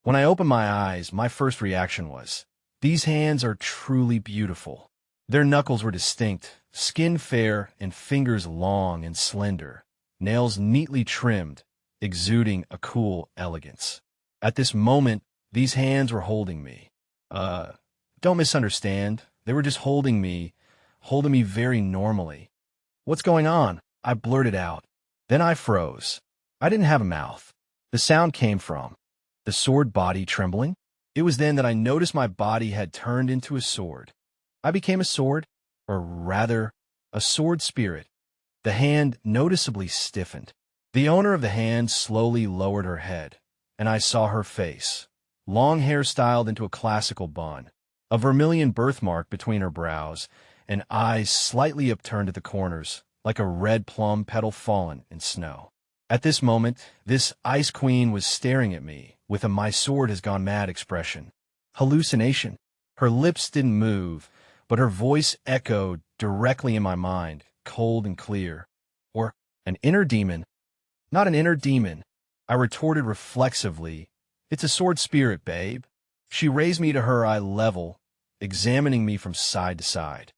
When I opened my eyes, my first reaction was, these hands are truly beautiful. Their knuckles were distinct, skin fair and fingers long and slender, nails neatly trimmed, exuding a cool elegance. At this moment, these hands were holding me. Don't misunderstand. They were just holding me very normally. What's going on? I blurted out. Then I froze. I didn't have a mouth. The sound came from the sword body trembling. It was then that I noticed my body had turned into a sword. I became a sword, or rather, a sword spirit. The hand noticeably stiffened. The owner of the hand slowly lowered her head, and I saw her face, long hair styled into a classical bun, a vermilion birthmark between her brows, and eyes slightly upturned at the corners, like a red plum petal fallen in snow. At this moment, this ice queen was staring at me with a "my sword has gone mad" expression. Hallucination. Her lips didn't move, but her voice echoed directly in my mind, cold and clear. Or an inner demon. Not an inner demon, I retorted reflexively. It's a sword spirit, babe. She raised me to her eye level, examining me from side to side.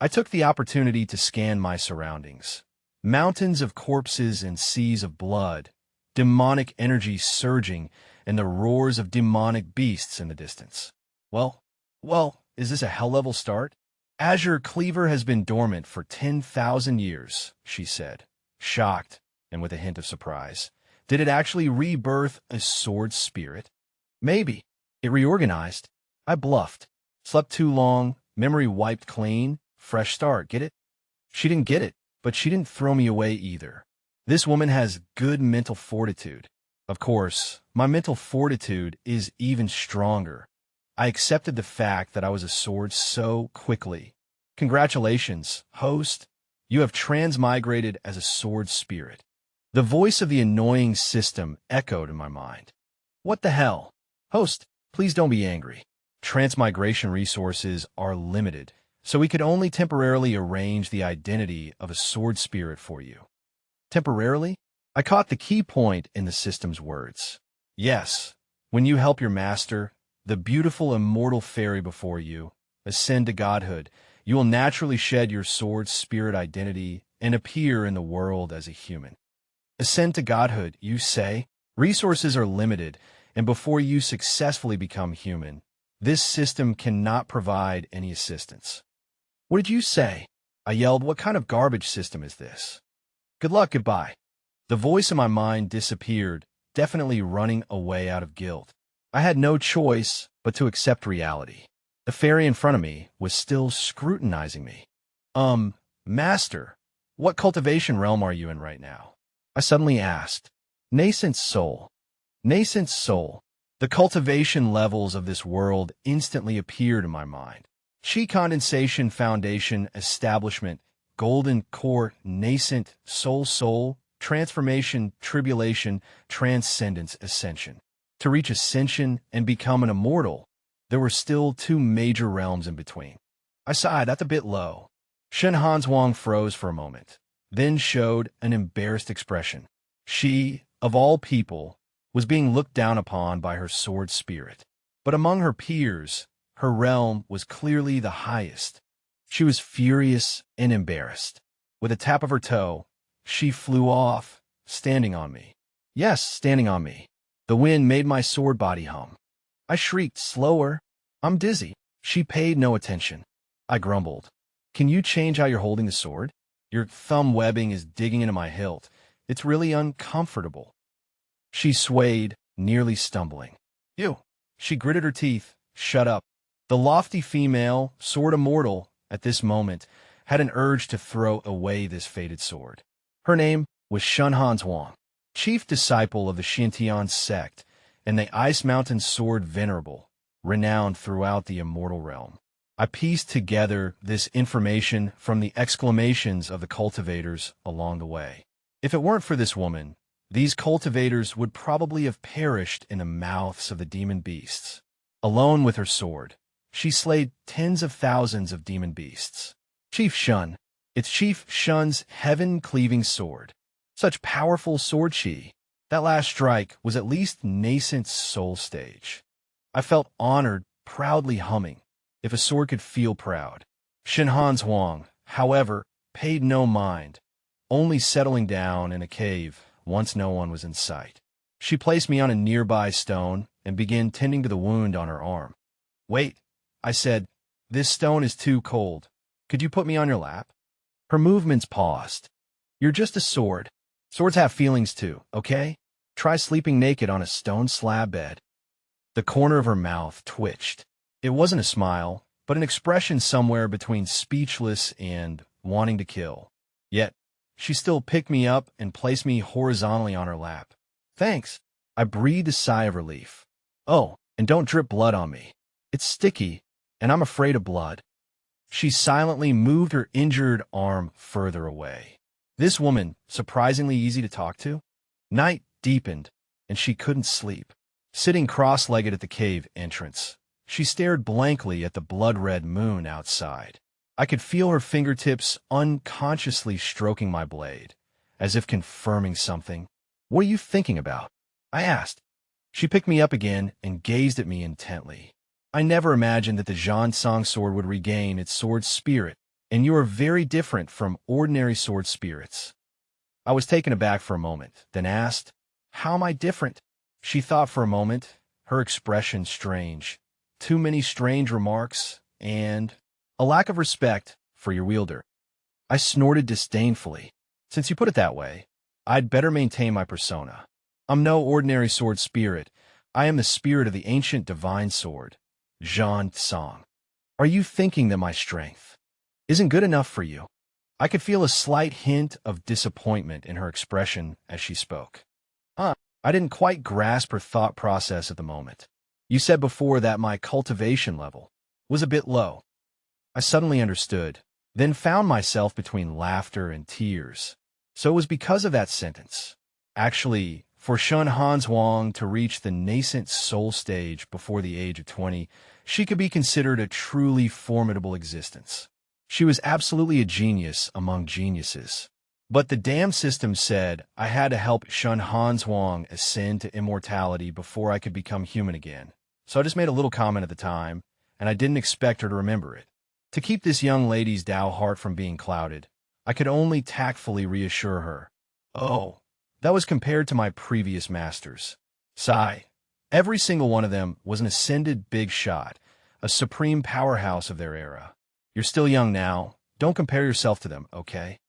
I took the opportunity to scan my surroundings. Mountains of corpses and seas of blood, demonic energy surging, and the roars of demonic beasts in the distance. Well, is this a hell-level start? Azure Cleaver has been dormant for 10,000 years, she said, shocked and with a hint of surprise. Did it actually rebirth a sword spirit? Maybe. It reorganized. I bluffed. Slept too long, memory wiped clean, fresh start, get it? She didn't get it, but she didn't throw me away either. This woman has good mental fortitude. Of course, my mental fortitude is even stronger. I accepted the fact that I was a sword so quickly. Congratulations, host. You have transmigrated as a sword spirit. The voice of the annoying system echoed in my mind. What the hell? Host, please don't be angry. Transmigration resources are limited, so we could only temporarily arrange the identity of a sword spirit for you. Temporarily? I caught the key point in the system's words. Yes, when you help your master, the beautiful immortal fairy before you, ascend to godhood, you will naturally shed your sword spirit identity and appear in the world as a human. Ascend to godhood, you say? Resources are limited, and before you successfully become human, this system cannot provide any assistance. What did you say? I yelled, what kind of garbage system is this? Good luck, goodbye. The voice in my mind disappeared, definitely running away out of guilt. I had no choice but to accept reality. The fairy in front of me was still scrutinizing me. Master, what cultivation realm are you in right now? I suddenly asked. Nascent soul. Nascent soul. The cultivation levels of this world instantly appeared in my mind. Chi condensation foundation establishment, golden core, nascent, soul, transformation, tribulation, transcendence, ascension. To reach ascension and become an immortal, there were still two major realms in between. I sighed, that's a bit low. Shan Hanshuang froze for a moment, then showed an embarrassed expression. She, of all people, was being looked down upon by her sword spirit. But among her peers, her realm was clearly the highest. She was furious and embarrassed. With a tap of her toe, she flew off, standing on me. Yes, standing on me. The wind made my sword body hum. I shrieked, slower. I'm dizzy. She paid no attention. I grumbled. Can you change how you're holding the sword? Your thumb webbing is digging into my hilt. It's really uncomfortable. She swayed, nearly stumbling. You. She gritted her teeth. Shut up. The lofty female, sword immortal, at this moment, had an urge to throw away this fated sword. Her name was Shan Hanshuang, chief disciple of the Xintian sect, and the Ice Mountain Sword Venerable, renowned throughout the immortal realm. I pieced together this information from the exclamations of the cultivators along the way. If it weren't for this woman, these cultivators would probably have perished in the mouths of the demon beasts. Alone with her sword, she slayed tens of thousands of demon beasts. Chief Shun. It's Chief Shun's heaven-cleaving sword. Such powerful sword chi. That last strike was at least nascent soul stage. I felt honored, proudly humming, if a sword could feel proud. Shan Hanshuang, however, paid no mind, only settling down in a cave once no one was in sight. She placed me on a nearby stone and began tending to the wound on her arm. "Wait," I said, "this stone is too cold. Could you put me on your lap?" Her movements paused. "You're just a sword. Swords have feelings too, okay? Try sleeping naked on a stone slab bed." The corner of her mouth twitched. It wasn't a smile, but an expression somewhere between speechless and wanting to kill. Yet, she still picked me up and placed me horizontally on her lap. "Thanks." I breathed a sigh of relief. "Oh, and don't drip blood on me. It's sticky, and I'm afraid of blood." She silently moved her injured arm further away. This woman, surprisingly easy to talk to. Night deepened, and she couldn't sleep. Sitting cross-legged at the cave entrance, she stared blankly at the blood-red moon outside. I could feel her fingertips unconsciously stroking my blade, as if confirming something. "What are you thinking about?" I asked. She picked me up again and gazed at me intently. "I never imagined that the Zhan Cang sword would regain its sword spirit, and you are very different from ordinary sword spirits." I was taken aback for a moment, then asked, "How am I different?" She thought for a moment, her expression strange. Too many strange remarks, and a lack of respect for your wielder. I snorted disdainfully. "Since you put it that way, I'd better maintain my persona. I'm no ordinary sword spirit. I am the spirit of the ancient divine sword, Zhan Cang. Are you thinking that my strength isn't good enough for you?" I could feel a slight hint of disappointment in her expression as she spoke. I didn't quite grasp her thought process at the moment. "You said before that my cultivation level was a bit low." I suddenly understood, then found myself between laughter and tears. So it was because of that sentence. Actually, for Shan Hanshuang to reach the nascent soul stage before the age of 20, she could be considered a truly formidable existence. She was absolutely a genius among geniuses. But the damn system said I had to help Shan Hanshuang ascend to immortality before I could become human again. So I just made a little comment at the time, and I didn't expect her to remember it. To keep this young lady's Tao heart from being clouded, I could only tactfully reassure her. "Oh, that was compared to my previous masters. Sigh. Every single one of them was an ascended big shot, a supreme powerhouse of their era. You're still young now. Don't compare yourself to them, okay?"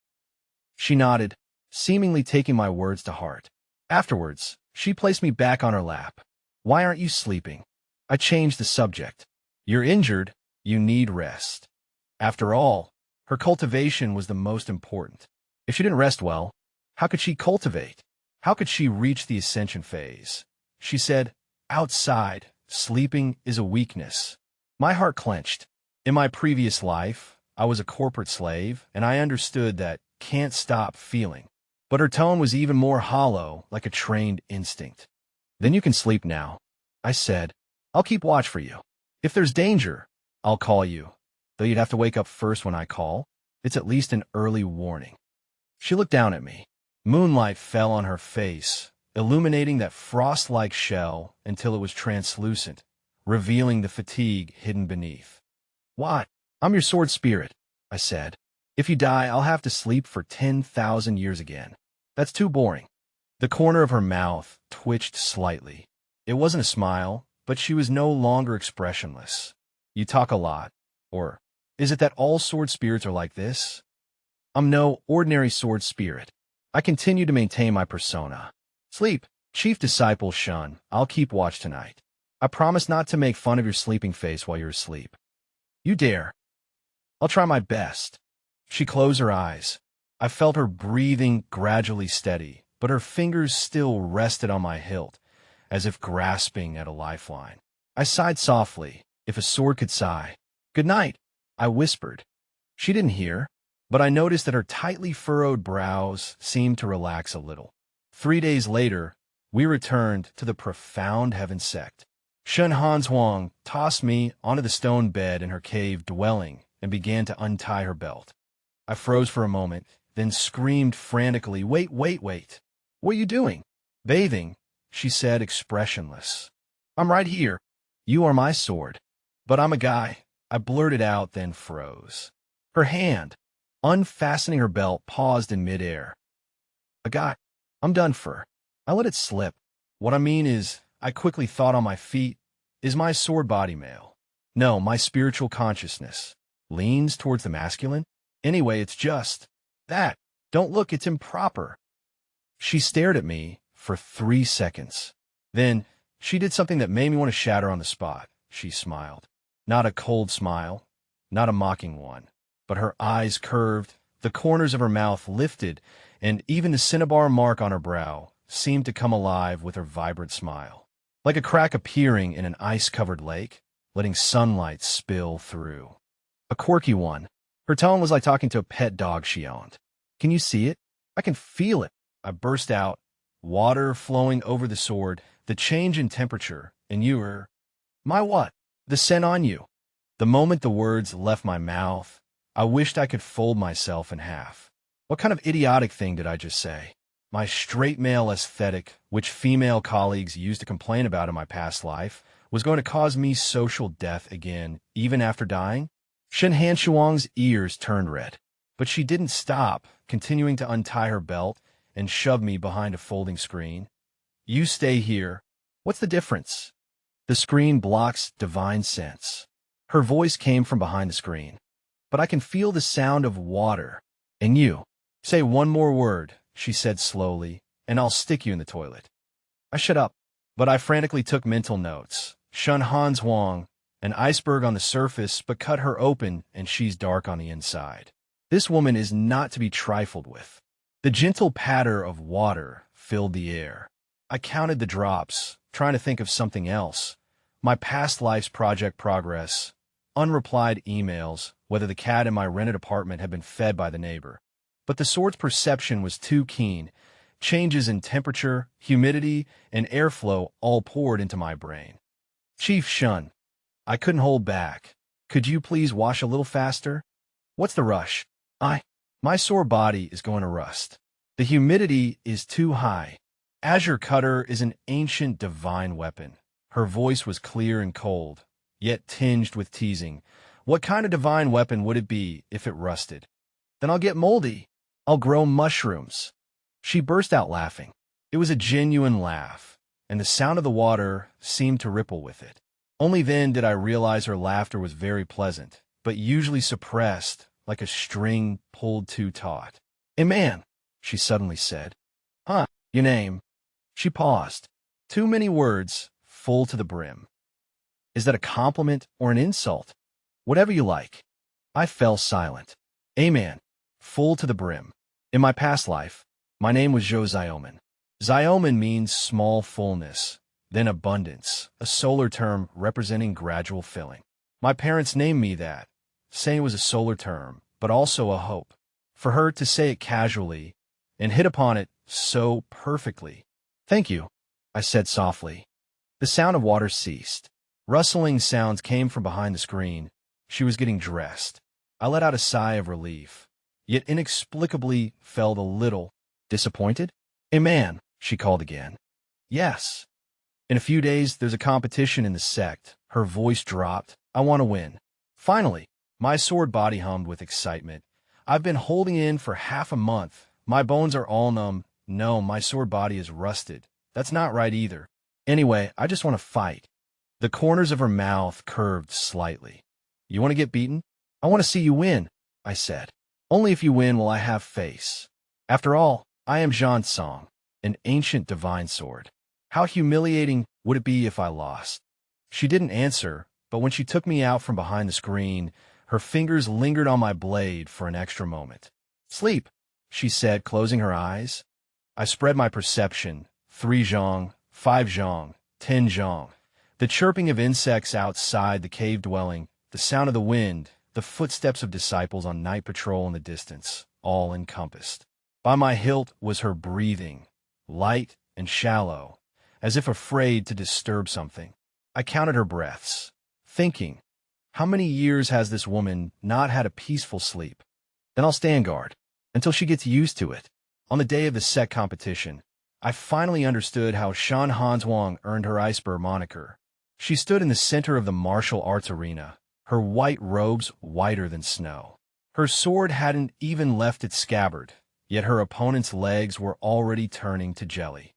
She nodded, seemingly taking my words to heart. Afterwards, she placed me back on her lap. "Why aren't you sleeping?" I changed the subject. "You're injured. You need rest." After all, her cultivation was the most important. If she didn't rest well, how could she cultivate? How could she reach the ascension phase? She said, "Outside, sleeping is a weakness." My heart clenched. In my previous life, I was a corporate slave, and I understood that can't stop feeling. But her tone was even more hollow, like a trained instinct. "Then you can sleep now," I said. "I'll keep watch for you. If there's danger, I'll call you. Though you'd have to wake up first when I call. It's at least an early warning." She looked down at me. Moonlight fell on her face, illuminating that frost-like shell until it was translucent, revealing the fatigue hidden beneath. "What? I'm your sword spirit," I said. "If you die, I'll have to sleep for 10,000 years again. That's too boring." The corner of her mouth twitched slightly. It wasn't a smile, but she was no longer expressionless. "You talk a lot. Or is it that all sword spirits are like this?" "I'm no ordinary sword spirit." I continue to maintain my persona. "Sleep, chief disciple Shun. I'll keep watch tonight. I promise not to make fun of your sleeping face while you're asleep." "You dare." "I'll try my best." She closed her eyes. I felt her breathing gradually steady, but her fingers still rested on my hilt, as if grasping at a lifeline. I sighed softly, if a sword could sigh. "Good night," I whispered. She didn't hear, but I noticed that her tightly furrowed brows seemed to relax a little. 3 days later, we returned to the profound heaven sect. Shan Hanshuang tossed me onto the stone bed in her cave dwelling and began to untie her belt. I froze for a moment, then screamed frantically, "Wait, wait, wait! What are you doing?" Bathing, she said, expressionless. I'm right here. You are my sword. But I'm a guy. I blurted out, then froze. Her hand, unfastening her belt, paused in midair. A guy. I'm done for. I let it slip. What I mean is, I quickly thought on my feet, is my sword body male? No, my spiritual consciousness leans towards the masculine. Anyway, it's just that. Don't look, it's improper. She stared at me for 3 seconds. Then, she did something that made me want to shatter on the spot. She smiled. Not a cold smile, not a mocking one, but her eyes curved, the corners of her mouth lifted, and even the cinnabar mark on her brow seemed to come alive with her vibrant smile. Like a crack appearing in an ice-covered lake, letting sunlight spill through. A quirky one. Her tone was like talking to a pet dog she owned. Can you see it? I can feel it. I burst out, water flowing over the sword, the change in temperature, and you were... My what? The scent on you. The moment the words left my mouth, I wished I could fold myself in half. What kind of idiotic thing did I just say? My straight male aesthetic, which female colleagues used to complain about in my past life, was going to cause me social death again, even after dying? Shan Hanshuang's ears turned red, but she didn't stop, continuing to untie her belt and shove me behind a folding screen. You stay here. What's the difference? The screen blocks divine sense. Her voice came from behind the screen. But I can feel the sound of water. And you. Say one more word, she said slowly, and I'll stick you in the toilet. I shut up, but I frantically took mental notes. Shan Hanshuang, an iceberg on the surface, but cut her open and she's dark on the inside. This woman is not to be trifled with. The gentle patter of water filled the air. I counted the drops, trying to think of something else. My past life's project progress, unreplied emails, whether the cat in my rented apartment had been fed by the neighbor. But the sword's perception was too keen. Changes in temperature, humidity, and airflow all poured into my brain. Chief Shun, I couldn't hold back. Could you please wash a little faster? What's the rush? My sore body is going to rust. The humidity is too high. Azure Cutter is an ancient divine weapon. Her voice was clear and cold, yet tinged with teasing. What kind of divine weapon would it be if it rusted? Then I'll get moldy. I'll grow mushrooms. She burst out laughing. It was a genuine laugh, and the sound of the water seemed to ripple with it. Only then did I realize her laughter was very pleasant, but usually suppressed, like a string pulled too taut. Hey man, she suddenly said. Huh, your name? She paused. Too many words, full to the brim. Is that a compliment or an insult? Whatever you like. I fell silent. Amen. Full to the brim. In my past life, my name was Zhou Ziomen. Ziomen means small fullness, then abundance, a solar term representing gradual filling. My parents named me that, saying it was a solar term, but also a hope. For her to say it casually and hit upon it so perfectly. Thank you, I said softly. The sound of water ceased. Rustling sounds came from behind the screen. She was getting dressed. I let out a sigh of relief, yet inexplicably felt a little disappointed. Hey man, she called again. Yes. In a few days, there's a competition in the sect. Her voice dropped. I want to win. Finally, my sword body hummed with excitement. I've been holding in for half a month. My bones are all numb. No, my sword body is rusted. That's not right either. Anyway, I just want to fight. The corners of her mouth curved slightly. You want to get beaten? I want to see you win, I said. Only if you win will I have face. After all, I am Zhan Cang, an ancient divine sword. How humiliating would it be if I lost? She didn't answer, but when she took me out from behind the screen, her fingers lingered on my blade for an extra moment. Sleep, she said, closing her eyes. I spread my perception. 3 zhong, 5 zhong, 10 zhong. The chirping of insects outside the cave dwelling, the sound of the wind, the footsteps of disciples on night patrol in the distance, all encompassed. By my hilt was her breathing, light and shallow, as if afraid to disturb something. I counted her breaths, thinking, how many years has this woman not had a peaceful sleep? Then I'll stand guard, until she gets used to it. On the day of the sect competition, I finally understood how Shan Hanshuang earned her iceberg moniker. She stood in the center of the martial arts arena, her white robes whiter than snow. Her sword hadn't even left its scabbard, yet her opponent's legs were already turning to jelly.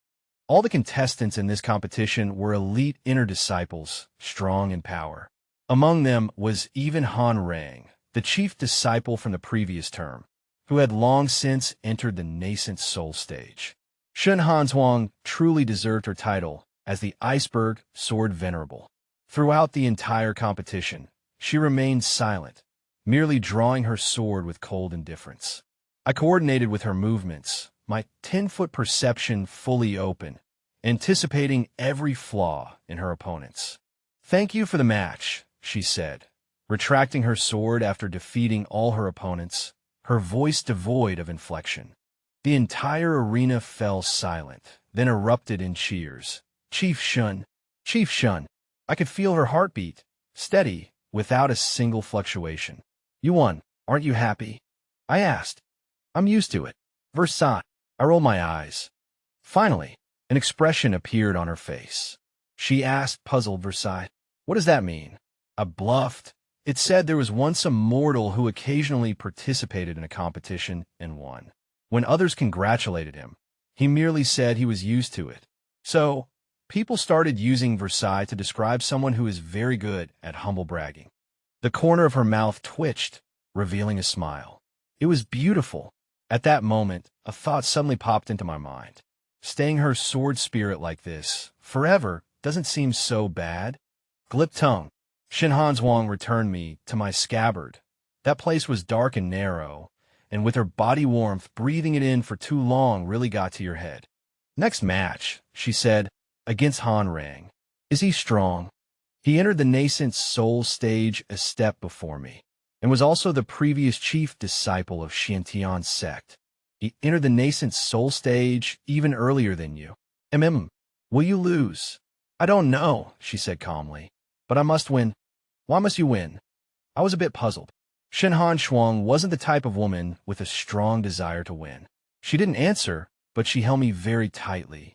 All the contestants in this competition were elite inner disciples, strong in power. Among them was even Han Rang, the chief disciple from the previous term, who had long since entered the nascent soul stage. Shan Hanshuang truly deserved her title as the iceberg sword venerable. Throughout the entire competition, she remained silent, merely drawing her sword with cold indifference. I coordinated with her movements, my 10-foot perception fully open, anticipating every flaw in her opponents. "Thank you for the match," she said, retracting her sword after defeating all her opponents, her voice devoid of inflection. The entire arena fell silent, then erupted in cheers. "Chief Shun! Chief Shun!" I could feel her heartbeat, steady, without a single fluctuation. "You won. Aren't you happy?" I asked. "I'm used to it." "Versailles." I rolled my eyes. Finally, an expression appeared on her face. She asked, puzzled, "Versailles? What does that mean?" I bluffed. It said there was once a mortal who occasionally participated in a competition and won. When others congratulated him, he merely said he was used to it. So, people started using Versailles to describe someone who is very good at humble bragging. The corner of her mouth twitched, revealing a smile. It was beautiful. At that moment, a thought suddenly popped into my mind. Staying her sword spirit like this, forever, doesn't seem so bad. Glip tongue. Shan Hanshuang returned me to my scabbard. That place was dark and narrow, and with her body warmth, breathing it in for too long really got to your head. "Next match," she said, "against Han Rang. Is he strong?" He entered the nascent soul stage a step before me, and was also the previous chief disciple of Xiantian's sect. He entered the nascent soul stage even earlier than you. Will you lose?" "I don't know," she said calmly, "but I must win." "Why must you win?" I was a bit puzzled. Shan Hanshuang wasn't the type of woman with a strong desire to win. She didn't answer, but she held me very tightly.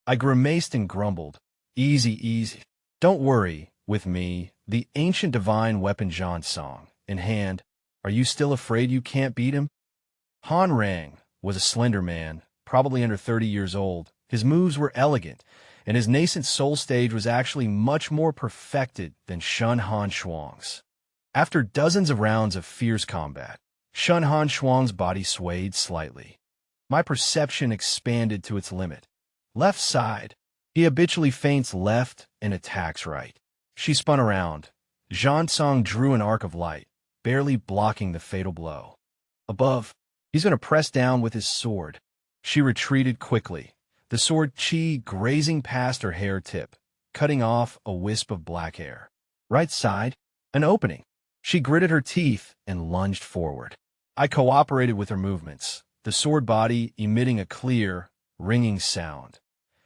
I grimaced and grumbled. "Easy, easy. Don't worry, with me, the ancient divine weapon Zhan Cang in hand. Are you still afraid you can't beat him?" Han Rang was a slender man, probably under 30 years old. His moves were elegant, and his nascent soul stage was actually much more perfected than Shan Hanshuang's. After dozens of rounds of fierce combat, Shan Hanshuang's body swayed slightly. My perception expanded to its limit. Left side. He habitually feints left and attacks right. She spun around. Zhan Cang drew an arc of light, barely blocking the fatal blow. Above. He's going to press down with his sword. She retreated quickly, the sword chi grazing past her hair tip, cutting off a wisp of black hair. Right side. An opening. She gritted her teeth and lunged forward. I cooperated with her movements, the sword body emitting a clear, ringing sound.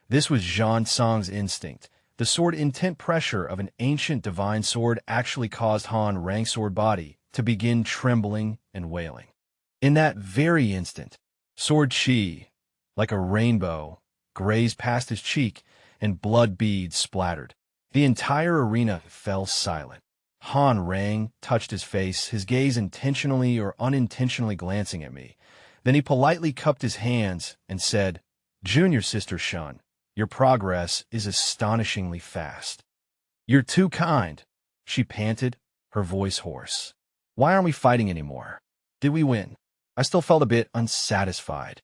This was Zhan Cang's instinct. The sword intent pressure of an ancient divine sword actually caused Han Rang's sword body to begin trembling and wailing. In that very instant, sword chi, like a rainbow, grazed past his cheek, and blood beads splattered. The entire arena fell silent. Han Rang touched his face, his gaze intentionally or unintentionally glancing at me. Then he politely cupped his hands and said, "Junior Sister Shun, your progress is astonishingly fast." "You're too kind," she panted, her voice hoarse. "Why aren't we fighting anymore? Did we win?" I still felt a bit unsatisfied.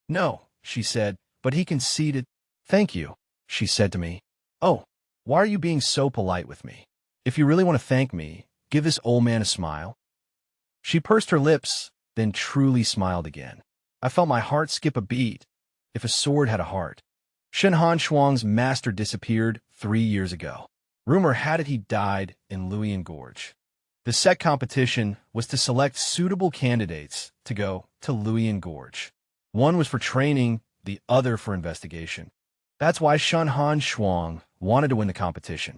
"No," she said, but he conceded. "Thank you," she said to me. "Oh, why are you being so polite with me? If you really want to thank me, give this old man a smile." She pursed her lips, then truly smiled again. I felt my heart skip a beat, if a sword had a heart. Shan Hanshuang's master disappeared 3 years ago. Rumor had it he died in Luoyang Gorge. The set competition was to select suitable candidates to go to Luoyang Gorge. One was for training, the other for investigation. That's why Shan Hanshuang wanted to win the competition.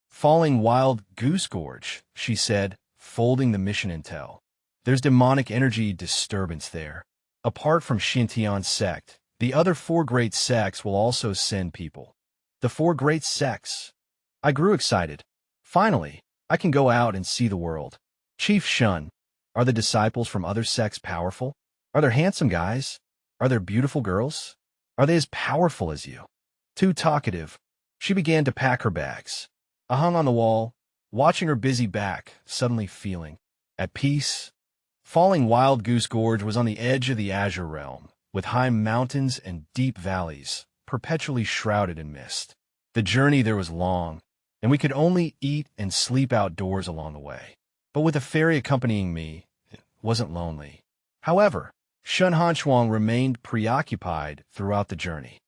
"Falling Wild Goose Gorge," she said, folding the mission intel. "There's demonic energy disturbance there. Apart from Xiantian's sect, The other four great sects will also send people. The four great sects. I grew excited. Finally, I can go out and see the world. Chief Shun, are the disciples from other sects powerful? Are there handsome guys? Are there beautiful girls? Are they as powerful as you? Too talkative. She began to pack her bags. I hung on the wall, watching her busy back, suddenly feeling at peace. Falling Wild Goose Gorge was on the edge of the Azure Realm, with high mountains and deep valleys, perpetually shrouded in mist. The journey there was long, and we could only eat and sleep outdoors along the way. But with a fairy accompanying me, it wasn't lonely. However, Shan Hanshuang remained preoccupied throughout the journey.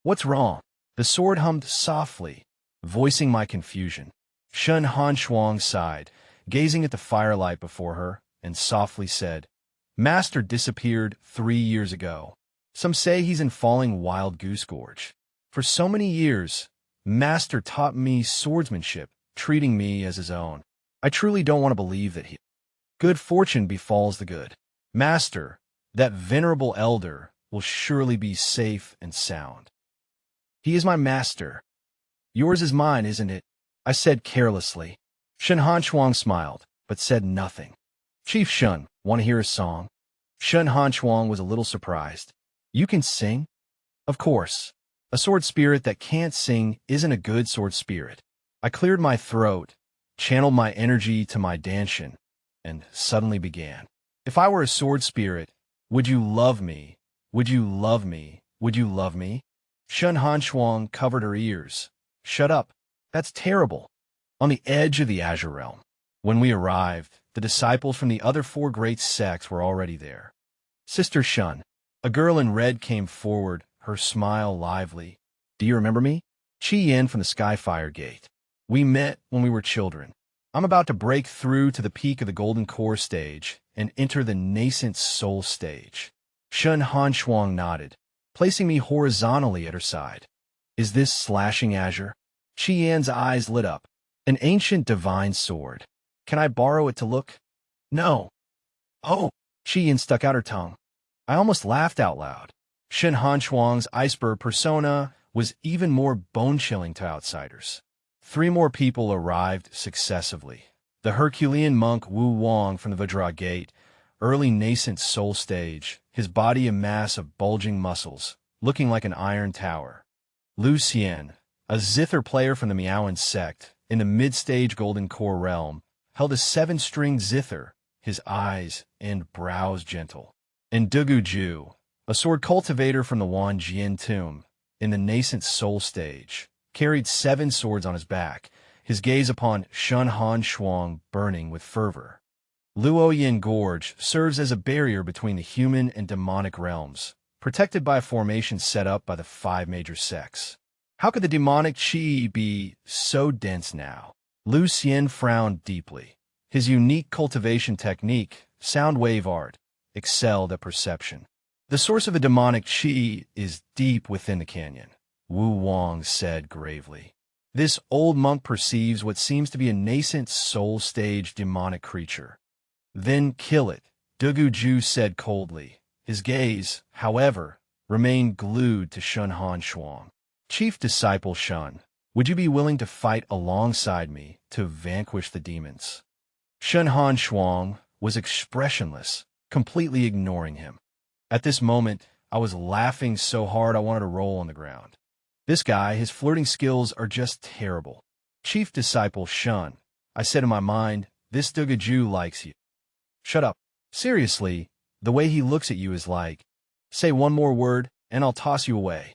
What's wrong? The sword hummed softly, voicing my confusion. Shan Hanshuang sighed, gazing at the firelight before her, and softly said, Master disappeared 3 years ago. Some say he's in Falling Wild Goose Gorge. For so many years, Master taught me swordsmanship, treating me as his own. I truly don't want to believe that good fortune befalls the good. Master, that venerable elder, will surely be safe and sound. He is my master. Yours is mine, isn't it? I said carelessly. Shan Hanshuang smiled, but said nothing. Chief Shun, want to hear a song? Shan Hanshuang was a little surprised. You can sing? Of course. A sword spirit that can't sing isn't a good sword spirit. I cleared my throat, channeled my energy to my danshin, and suddenly began. If I were a sword spirit, would you love me? Would you love me? Would you love me? Shan Hanshuang covered her ears. Shut up. That's terrible. On the edge of the Azure Realm. When we arrived, the disciples from the other four great sects were already there. Sister Shun, a girl in red came forward, her smile lively. Do you remember me? Chi Yin from the Skyfire Gate. We met when we were children. I'm about to break through to the peak of the Golden Core stage and enter the nascent soul stage. Shan Hanshuang nodded, placing me horizontally at her side. Is this slashing azure? Chi Yan's eyes lit up. An ancient divine sword. Can I borrow it to look? No. Oh, Chi Yan stuck out her tongue. I almost laughed out loud. Shan Hanshuang's iceberg persona was even more bone-chilling to outsiders. 3 more people arrived successively. The Herculean monk Wu Wang from the Vajra Gate, early nascent soul stage, his body a mass of bulging muscles, looking like an iron tower. Lu Xian, a zither player from the Miaoan sect, in the mid-stage Golden Core realm, held a 7-stringed zither, his eyes and brows gentle. And Dugu Ju, a sword cultivator from the Wanjian tomb, in the nascent soul stage, carried 7 swords on his back, his gaze upon Shan Hanshuang burning with fervor. Luoyin Gorge serves as a barrier between the human and demonic realms, protected by a formation set up by the 5 major sects. How could the demonic qi be so dense now? Lu Xian frowned deeply. His unique cultivation technique, sound wave art, excelled at perception. The source of the demonic qi is deep within the canyon, Wu Wang said gravely. This old monk perceives what seems to be a nascent soul stage demonic creature. Then kill it, Dugu Ju said coldly. His gaze, however, remained glued to Shan Hanshuang. Chief Disciple Shun, would you be willing to fight alongside me to vanquish the demons? Shan Hanshuang was expressionless, completely ignoring him. At this moment, I was laughing so hard I wanted to roll on the ground. This guy, his flirting skills are just terrible. Chief Disciple Shun, I said in my mind, this Dugu Ju likes you. Shut up. Seriously, the way he looks at you is like, say one more word, and I'll toss you away.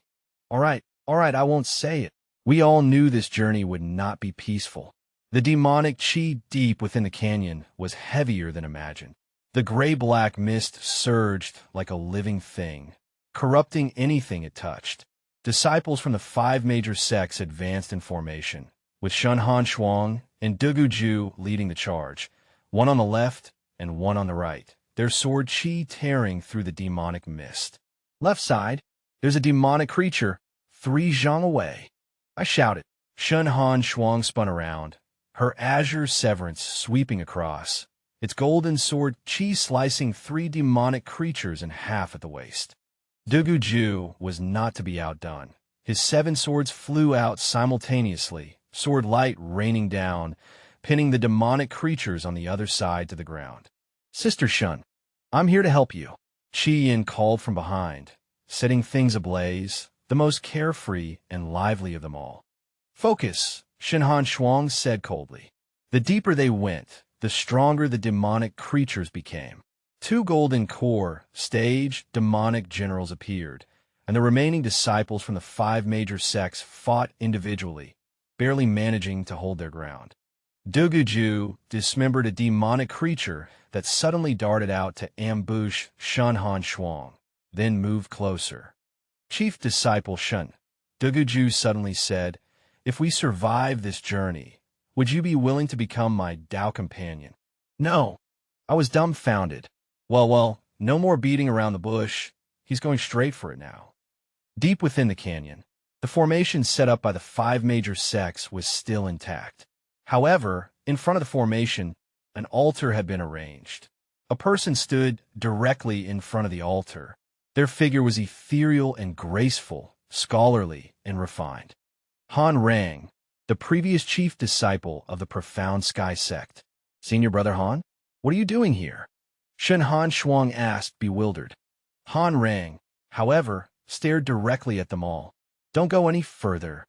All right, I won't say it. We all knew this journey would not be peaceful. The demonic qi deep within the canyon was heavier than imagined. The gray-black mist surged like a living thing, corrupting anything it touched. Disciples from the 5 major sects advanced in formation, with Shan Hanshuang and Dugu Ju leading the charge, one on the left and one on the right, their sword qi tearing through the demonic mist. Left side, there's a demonic creature, 3 zhang away. I shouted. Shan Hanshuang spun around, her azure severance sweeping across, its golden sword qi slicing 3 demonic creatures in half at the waist. Dugu Ju was not to be outdone. His 7 swords flew out simultaneously, sword light raining down, pinning the demonic creatures on the other side to the ground. "Sister Shun, I'm here to help you," Qi Yin called from behind, setting things ablaze, the most carefree and lively of them all. "Focus," Shan Hanshuang said coldly. The deeper they went, the stronger the demonic creatures became. 2 golden core, stage, demonic generals appeared, and the remaining disciples from the 5 major sects fought individually, barely managing to hold their ground. Dugu Ju dismembered a demonic creature that suddenly darted out to ambush Shan Hanshuang, then moved closer. "Chief Disciple Shun," Dugu Ju suddenly said, "if we survive this journey, would you be willing to become my Tao companion?" "No." I was dumbfounded. Well, no more beating around the bush. He's going straight for it now. Deep within the canyon, the formation set up by the 5 major sects was still intact. However, in front of the formation, an altar had been arranged. A person stood directly in front of the altar. Their figure was ethereal and graceful, scholarly and refined. Han Rang, the previous chief disciple of the Profound Sky sect. "Senior Brother Han, what are you doing here?" Shan Hanshuang asked, bewildered. Han Rang, however, stared directly at them all. "Don't go any further."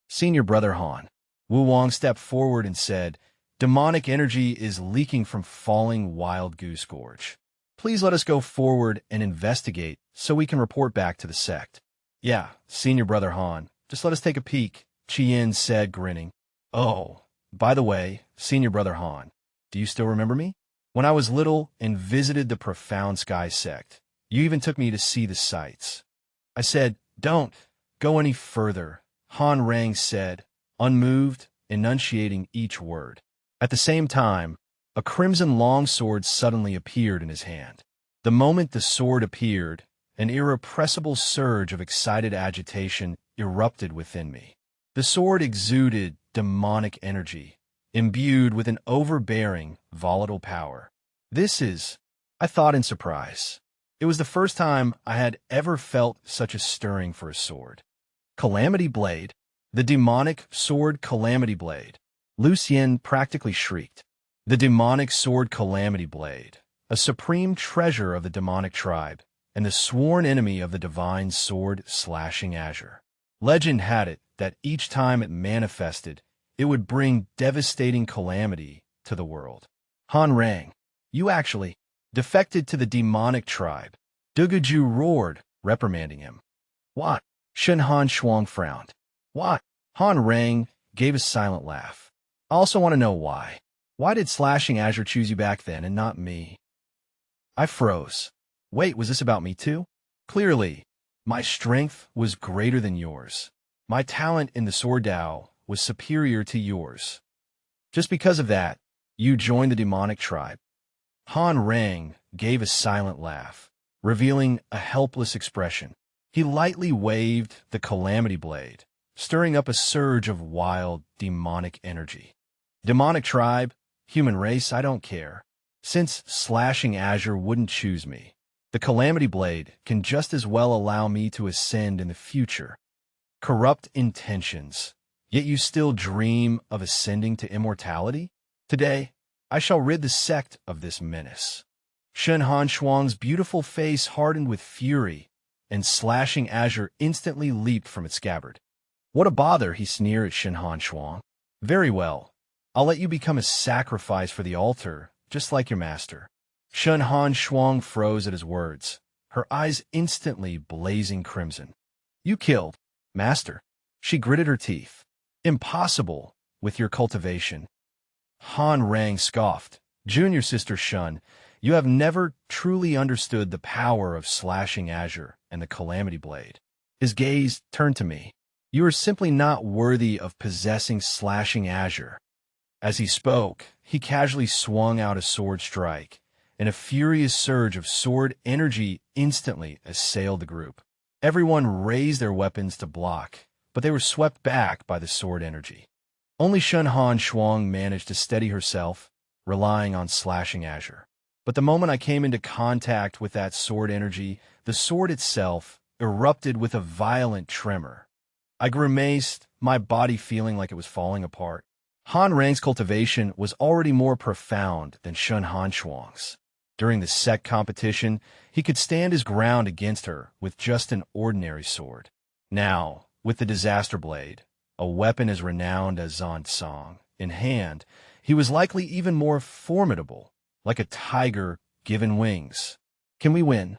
"Senior Brother Han." Wu Wang stepped forward and said, "Demonic energy is leaking from falling Wild Goose Gorge. Please let us go forward and investigate so we can report back to the sect." "Yeah, Senior Brother Han, just let us take a peek," Qi Yin said, grinning. "Oh, by the way, Senior Brother Han, do you still remember me? When I was little and visited the Profound Sky sect, you even took me to see the sights." I said, "Don't go any further," Han Rang said, unmoved, enunciating each word. At the same time, a crimson longsword suddenly appeared in his hand. The moment the sword appeared, an irrepressible surge of excited agitation erupted within me. The sword exuded demonic energy, imbued with an overbearing, volatile power. "This is," I thought in surprise. It was the first time I had ever felt such a stirring for a sword. "Calamity Blade." The demonic sword Calamity Blade. Lucien practically shrieked. The demonic sword Calamity Blade, a supreme treasure of the demonic tribe, and the sworn enemy of the divine sword Slashing Azure. Legend had it that each time it manifested, it would bring devastating calamity to the world. Han Rang, you actually defected to the demonic tribe. Dugu Ju roared, reprimanding him. "What?" Shan Hanshuang frowned. "What?" Han Rang gave a silent laugh. "I also want to know why. Why did Slashing Azure choose you back then and not me?" I froze. Wait, was this about me too? Clearly, my strength was greater than yours. My talent in the Sword Dao was superior to yours. Just because of that, you joined the demonic tribe. Han Rang gave a silent laugh, revealing a helpless expression. He lightly waved the Calamity Blade, stirring up a surge of wild, demonic energy. "Demonic tribe, human race, I don't care. Since Slashing Azure wouldn't choose me, the Calamity Blade can just as well allow me to ascend in the future. Corrupt intentions, yet you still dream of ascending to immortality? Today, I shall rid the sect of this menace." Shan Hanshuang's beautiful face hardened with fury, and Slashing Azure instantly leaped from its scabbard. "What a bother," he sneered at Shan Hanshuang. "Very well. I'll let you become a sacrifice for the altar, just like your master." Shan Hanshuang froze at his words, her eyes instantly blazing crimson. "You killed, master." She gritted her teeth. "Impossible, with your cultivation." Han Rang scoffed. "Junior Sister Shun, you have never truly understood the power of Slashing Azure and the Calamity Blade." His gaze turned to me. "You are simply not worthy of possessing Slashing Azure." As he spoke, he casually swung out a sword strike, and a furious surge of sword energy instantly assailed the group. Everyone raised their weapons to block, but they were swept back by the sword energy. Only Shan Hanshuang managed to steady herself, relying on Slashing Azure. But the moment I came into contact with that sword energy, the sword itself erupted with a violent tremor. I grimaced, my body feeling like it was falling apart. Han Rang's cultivation was already more profound than Shan Hanshuang's. During the sect competition, he could stand his ground against her with just an ordinary sword. Now, with the disaster blade, a weapon as renowned as Zhan Cang, in hand, he was likely even more formidable, like a tiger given wings. "Can we win?"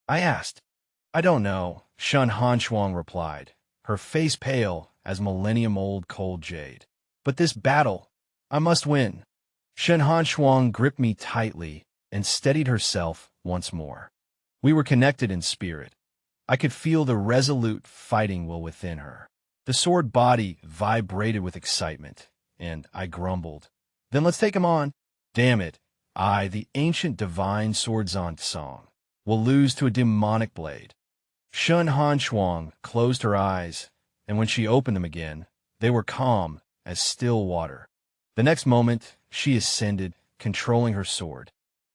I asked. "I don't know," Shan Hanshuang replied, her face pale as millennium-old cold jade. "But this battle, I must win." Shan Hanshuang gripped me tightly and steadied herself once more. We were connected in spirit. I could feel the resolute fighting will within her. The sword body vibrated with excitement, and I grumbled, "Then let's take him on." "Damn it, the ancient divine sword Zhan Cang, will lose to a demonic blade." Shan Hanshuang closed her eyes, and when she opened them again, they were calm as still water. The next moment, she ascended, controlling her sword.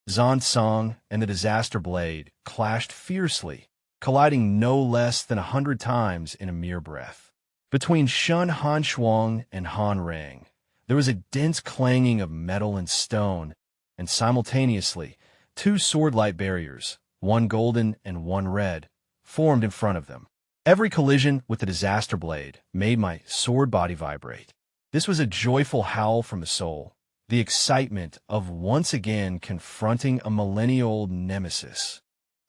Zhan Cang and the disaster blade clashed fiercely, colliding no less than 100 times in a mere breath. Between Shan Hanshuang and Han Rang, there was a dense clanging of metal and stone, and simultaneously, two sword-light barriers, one golden and one red, formed in front of them. Every collision with the disaster blade made my sword body vibrate. This was a joyful howl from the soul, the excitement of once again confronting a millennia-old nemesis.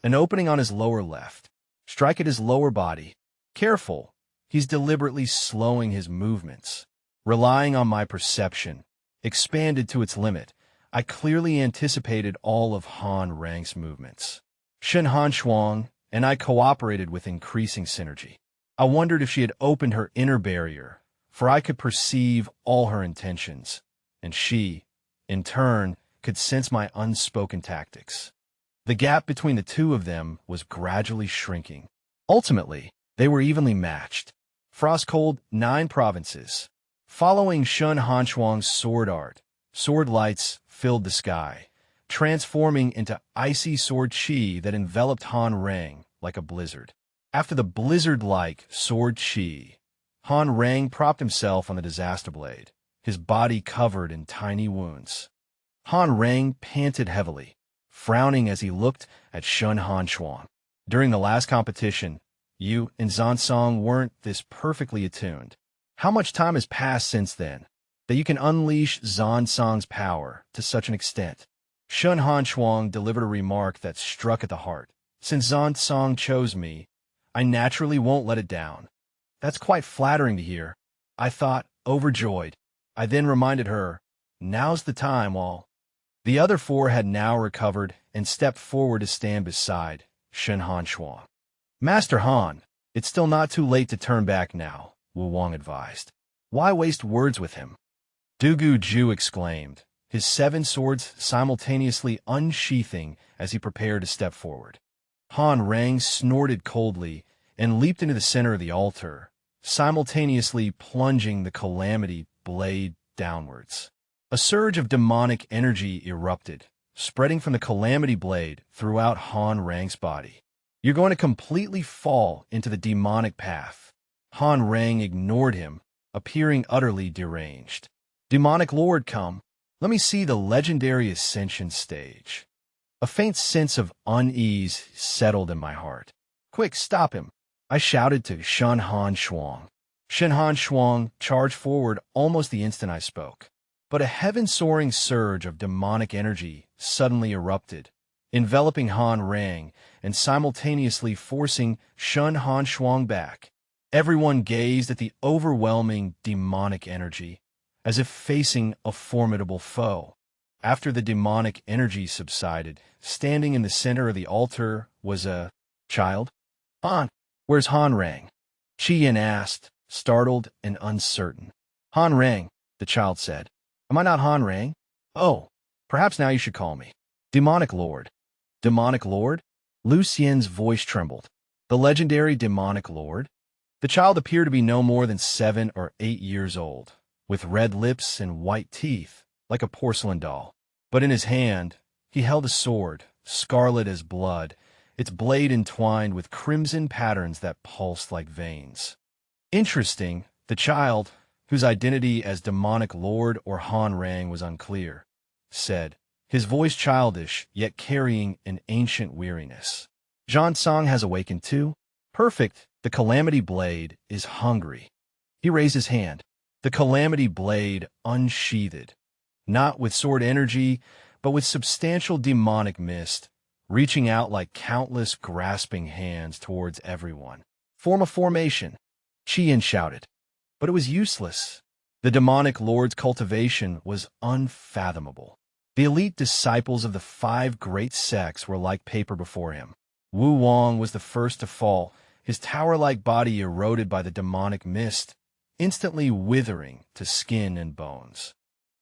An opening on his lower left. Strike at his lower body. Careful, he's deliberately slowing his movements. Relying on my perception, expanded to its limit, I clearly anticipated all of Han Rang's movements. Shan Hanshuang and I cooperated with increasing synergy. I wondered if she had opened her inner barrier, for I could perceive all her intentions, and she, in turn, could sense my unspoken tactics. The gap between the two of them was gradually shrinking. Ultimately, they were evenly matched. Frost-cold 9 provinces. Following Shan Hanshuang's sword art, sword lights filled the sky, transforming into icy sword chi that enveloped Han Rang like a blizzard. After the blizzard-like sword chi, Han Rang propped himself on the disaster blade, his body covered in tiny wounds. Han Rang panted heavily, frowning as he looked at Shan Hanshuang. During the last competition, you and Zhan Cang weren't this perfectly attuned. How much time has passed since then, that you can unleash Zhan Cang's power to such an extent? Shan Hanshuang delivered a remark that struck at the heart. Since Zhan Cang chose me, I naturally won't let it down. That's quite flattering to hear, I thought, overjoyed. I then reminded her, now's the time, all. The other 4 had now recovered and stepped forward to stand beside Shan Hanshuang. "Master Han, it's still not too late to turn back now," Wu Wang advised. "Why waste words with him?" Dugu Ju exclaimed, his 7 swords simultaneously unsheathing as he prepared to step forward. Han Rang snorted coldly and leaped into the center of the altar, simultaneously plunging the calamity blade downwards. A surge of demonic energy erupted, spreading from the calamity blade throughout Han Rang's body. "You're going to completely fall into the demonic path." Han Rang ignored him, appearing utterly deranged. "Demonic Lord, come. Let me see the legendary ascension stage." A faint sense of unease settled in my heart. "Quick, stop him," I shouted to Shan Hanshuang. Shan Hanshuang charged forward almost the instant I spoke. But a heaven-soaring surge of demonic energy suddenly erupted, enveloping Han Rang and simultaneously forcing Shan Hanshuang back. Everyone gazed at the overwhelming demonic energy, as if facing a formidable foe. After the demonic energy subsided, standing in the center of the altar was a child. "Han, where's Han Rang?" Qian asked, startled and uncertain. "Han Rang," the child said. "Am I not Han Rang?" "Oh, perhaps now you should call me Demonic Lord." "Demonic Lord?" Lu Xian's voice trembled. "The legendary Demonic Lord?" The child appeared to be no more than 7 or 8 years old, with red lips and white teeth, like a porcelain doll. But in his hand, he held a sword, scarlet as blood, its blade entwined with crimson patterns that pulsed like veins. Interesting, the child, whose identity as demonic lord or Han Rang was unclear, said, his voice childish, yet carrying an ancient weariness. Zhan Cang has awakened too? Perfect, the Calamity Blade is hungry. He raised his hand. The Calamity Blade unsheathed, not with sword energy, but with substantial demonic mist, reaching out like countless grasping hands towards everyone. Form a formation, Qian shouted. But it was useless. The demonic lord's cultivation was unfathomable. The elite disciples of the 5 great sects were like paper before him. Wu Wang was the first to fall, his tower-like body eroded by the demonic mist, instantly withering to skin and bones.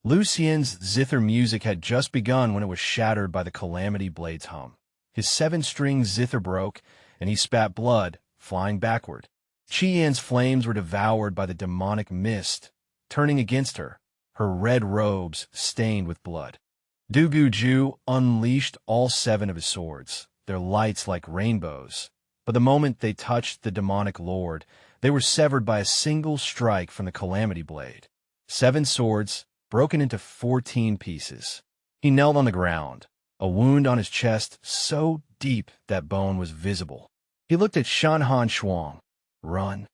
Lu Xian's zither music had just begun when it was shattered by the Calamity Blade's hum. His 7-string zither broke, and he spat blood, flying backward. Qian's flames were devoured by the demonic mist, turning against her, her red robes stained with blood. Dugu Ju unleashed all 7 of his swords, their lights like rainbows. But the moment they touched the demonic lord, they were severed by a single strike from the Calamity Blade. 7 swords, broken into 14 pieces. He knelt on the ground, a wound on his chest so deep that bone was visible. He looked at Shan Hanshuang. Run.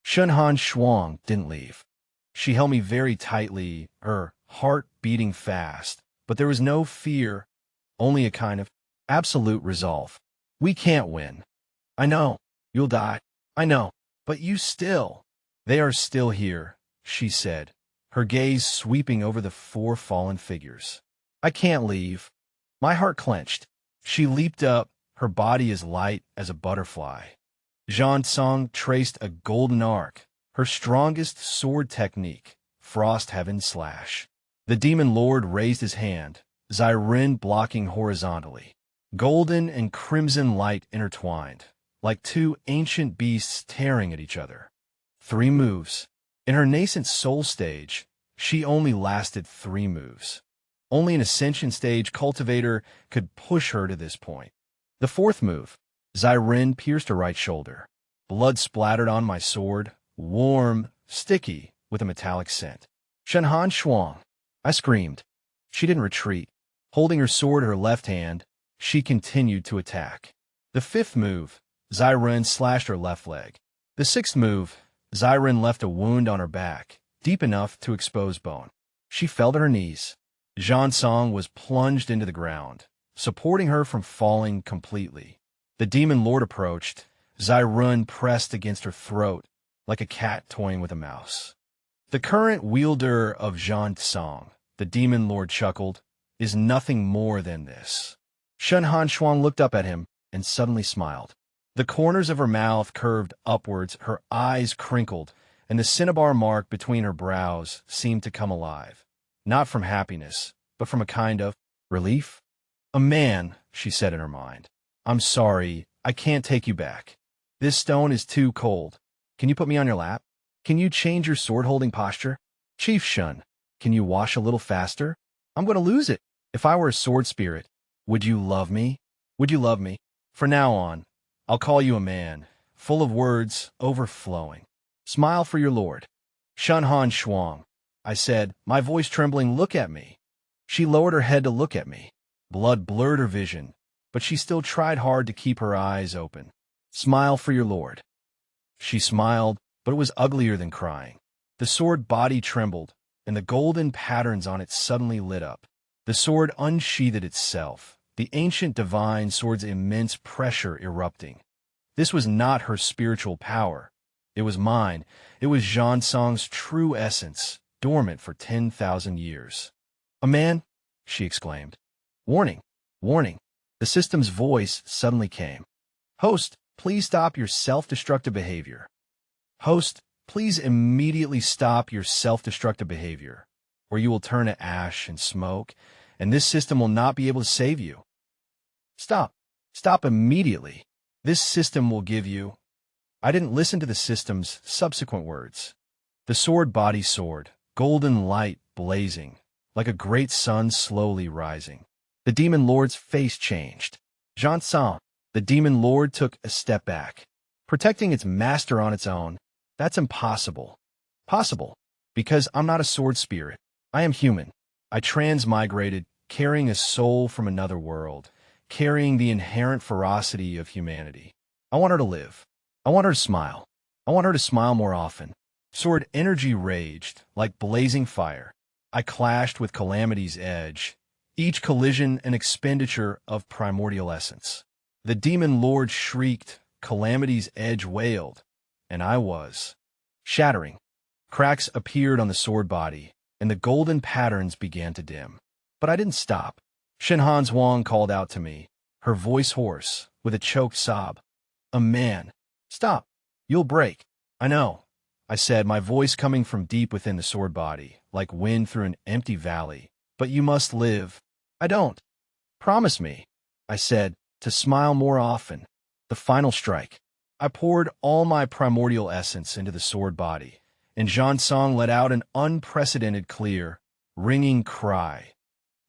Shan Hanshuang didn't leave. She held me very tightly, her heart beating fast, but there was no fear, only a kind of absolute resolve. We can't win. I know. You'll die. I know. But you still. They are still here, she said, her gaze sweeping over the 4 fallen figures. I can't leave. My heart clenched. She leaped up, her body as light as a butterfly. Zhan Cang traced a golden arc, her strongest sword technique, Frost Heaven Slash. The demon lord raised his hand, Xiren blocking horizontally. Golden and crimson light intertwined, like 2 ancient beasts tearing at each other. 3 moves. In her nascent soul stage, she only lasted 3 moves. Only an ascension stage cultivator could push her to this point. The 4th move, Xiren pierced her right shoulder. Blood splattered on my sword, warm, sticky, with a metallic scent. Shan Hanshuang, I screamed. She didn't retreat. Holding her sword in her left hand, she continued to attack. The 5th move, Xiren slashed her left leg. The 6th move, Xiren left a wound on her back, deep enough to expose bone. She fell to her knees. Zhan Cang was plunged into the ground, supporting her from falling completely. The demon lord approached. Xiren pressed against her throat, like a cat toying with a mouse. The current wielder of Zhan Cang, the demon lord chuckled, is nothing more than this. Shan Hanshuang looked up at him and suddenly smiled. The corners of her mouth curved upwards, her eyes crinkled, and the cinnabar mark between her brows seemed to come alive, not from happiness, but from a kind of relief. A man, she said in her mind. I'm sorry, I can't take you back. This stone is too cold. Can you put me on your lap? Can you change your sword-holding posture? Chief Shun, can you wash a little faster? I'm going to lose it. If I were a sword spirit, would you love me? Would you love me? From now on, I'll call you a man, full of words, overflowing. Smile for your lord. Shan Hanshuang, I said, my voice trembling, look at me. She lowered her head to look at me. Blood blurred her vision, but she still tried hard to keep her eyes open. Smile for your lord. She smiled, but it was uglier than crying. The sword body trembled, and the golden patterns on it suddenly lit up. The sword unsheathed itself, the ancient divine sword's immense pressure erupting. This was not her spiritual power. It was mine. It was Zhan Cang's true essence, dormant for 10,000 years. A man, she exclaimed. Warning, warning. The system's voice suddenly came. Host, please stop your self-destructive behavior. Host, please immediately stop your self-destructive behavior, or you will turn to ash and smoke, and this system will not be able to save you. Stop. Stop immediately. This system will give you... I didn't listen to the system's subsequent words. The sword body soared, golden light blazing, like a great sun slowly rising. The demon lord's face changed. Zhan Cang, The demon lord took a step back. Protecting its master on its own, that's impossible. Possible, because I'm not a sword spirit. I am human. I transmigrated, carrying a soul from another world, carrying the inherent ferocity of humanity. I want her to live. I want her to smile. I want her to smile more often. Sword energy raged, like blazing fire. I clashed with Calamity's edge, each collision an expenditure of primordial essence. The demon lord shrieked, Calamity's edge wailed, and I was shattering. Cracks appeared on the sword body, and the golden patterns began to dim. But I didn't stop. Shan Hanshuang called out to me, her voice hoarse, with a choked sob. A man. Stop. You'll break. I know, I said, my voice coming from deep within the sword body, like wind through an empty valley. But you must live. I don't. Promise me, I said, to smile more often. The final strike. I poured all my primordial essence into the sword body, and Zhan Cang let out an unprecedented clear, ringing cry,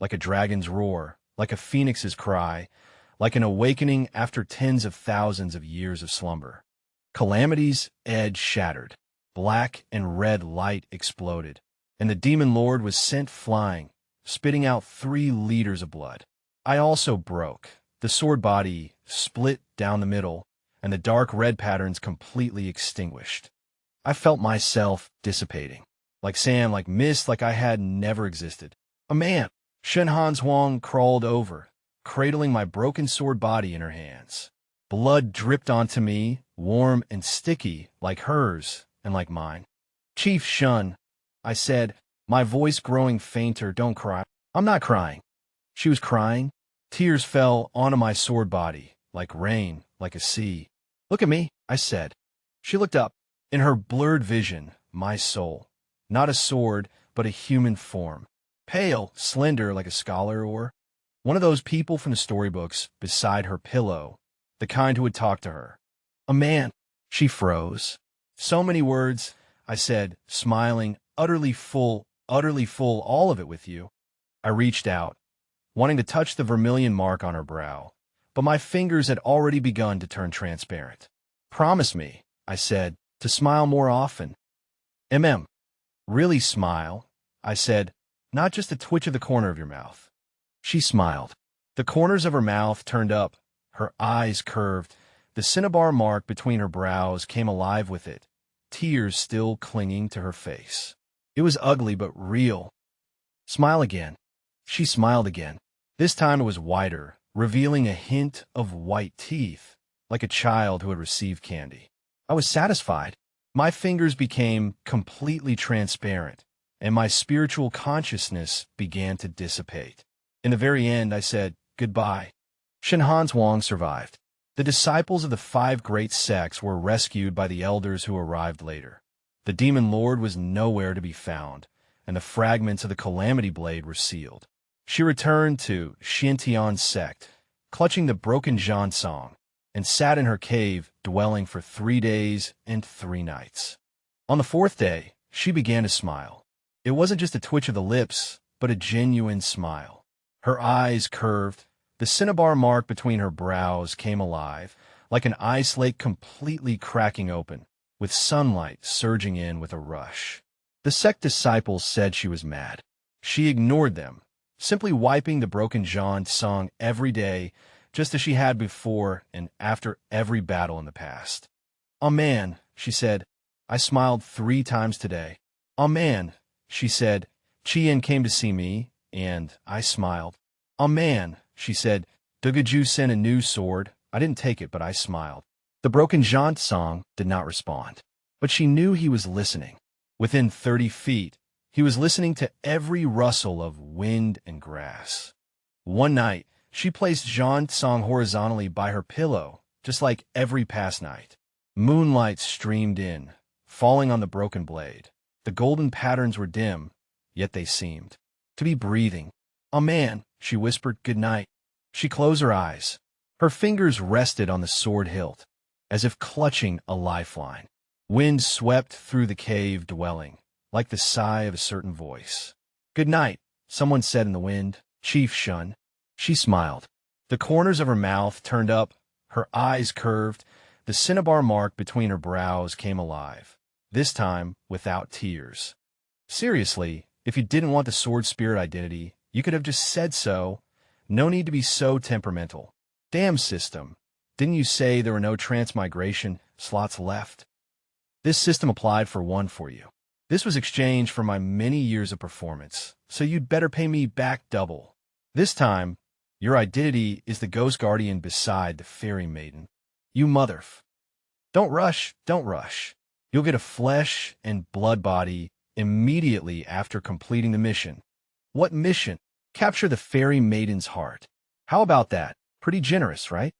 like a dragon's roar, like a phoenix's cry, like an awakening after tens of thousands of years of slumber. Calamity's edge shattered. Black and red light exploded, and the demon lord was sent flying, spitting out 3 liters of blood. I also broke. The sword body split down the middle, and the dark red patterns completely extinguished. I felt myself dissipating, like sand, like mist, like I had never existed. A man. Shan Hanshuang crawled over, cradling my broken sword body in her hands. Blood dripped onto me, warm and sticky, like hers and like mine. Chief Shun, I said, my voice growing fainter, don't cry. I'm not crying. She was crying. Tears fell onto my sword body, like rain, like a sea. Look at me, I said. She looked up. In her blurred vision, my soul. Not a sword, but a human form. Pale, slender like a scholar or one of those people from the storybooks beside her pillow, the kind who would talk to her. A man. She froze. So many words, I said, smiling, utterly full, all of it with you. I reached out, wanting to touch the vermilion mark on her brow, but my fingers had already begun to turn transparent. Promise me, I said, to smile more often. Really smile, I said, not just a twitch of the corner of your mouth. She smiled. The corners of her mouth turned up, her eyes curved. The cinnabar mark between her brows came alive with it, tears still clinging to her face. It was ugly but real. Smile again. She smiled again. This time it was wider, revealing a hint of white teeth, like a child who had received candy. I was satisfied. My fingers became completely transparent, and my spiritual consciousness began to dissipate. In the very end, I said, goodbye. Shan Hanshuang survived. The disciples of the 5 great sects were rescued by the elders who arrived later. The demon lord was nowhere to be found, and the fragments of the Calamity Blade were sealed. She returned to Xintian's sect, clutching the broken Zhan Cang, and sat in her cave, dwelling for 3 days and 3 nights. On the 4th day, she began to smile. It wasn't just a twitch of the lips, but a genuine smile. Her eyes curved. The cinnabar mark between her brows came alive, like an ice lake completely cracking open, with sunlight surging in with a rush. The sect disciples said she was mad. She ignored them, simply wiping the broken Zhan Cang every day, just as she had before and after every battle in the past. Amen, she said. I smiled 3 times today. Amen, she said. Qian came to see me, and I smiled. Amen, she said. Dugu Ju sent a new sword. I didn't take it, but I smiled. The broken Zhan Cang did not respond, but she knew he was listening. Within 30 feet, he was listening to every rustle of wind and grass. One night, she placed Zhan Cang horizontally by her pillow, just like every past night. Moonlight streamed in, falling on the broken blade. The golden patterns were dim, yet they seemed to be breathing. Amen, she whispered, good night. She closed her eyes. Her fingers rested on the sword hilt, as if clutching a lifeline. Wind swept through the cave dwelling, like the sigh of a certain voice. Good night, someone said in the wind. Chief Shun. She smiled. The corners of her mouth turned up, Her eyes curved. The cinnabar mark between her brows came alive, this time without tears. Seriously, if you didn't want the sword spirit identity, you could have just said so. No need to be so temperamental. Damn system. Didn't you say there were no transmigration slots left? This system applied for one for you. This was exchanged for my many years of performance, so you'd better pay me back double. This time, your identity is the ghost guardian beside the fairy maiden. You Don't rush, don't rush. You'll get a flesh and blood body immediately after completing the mission. What mission? Capture the fairy maiden's heart. How about that? Pretty generous, right?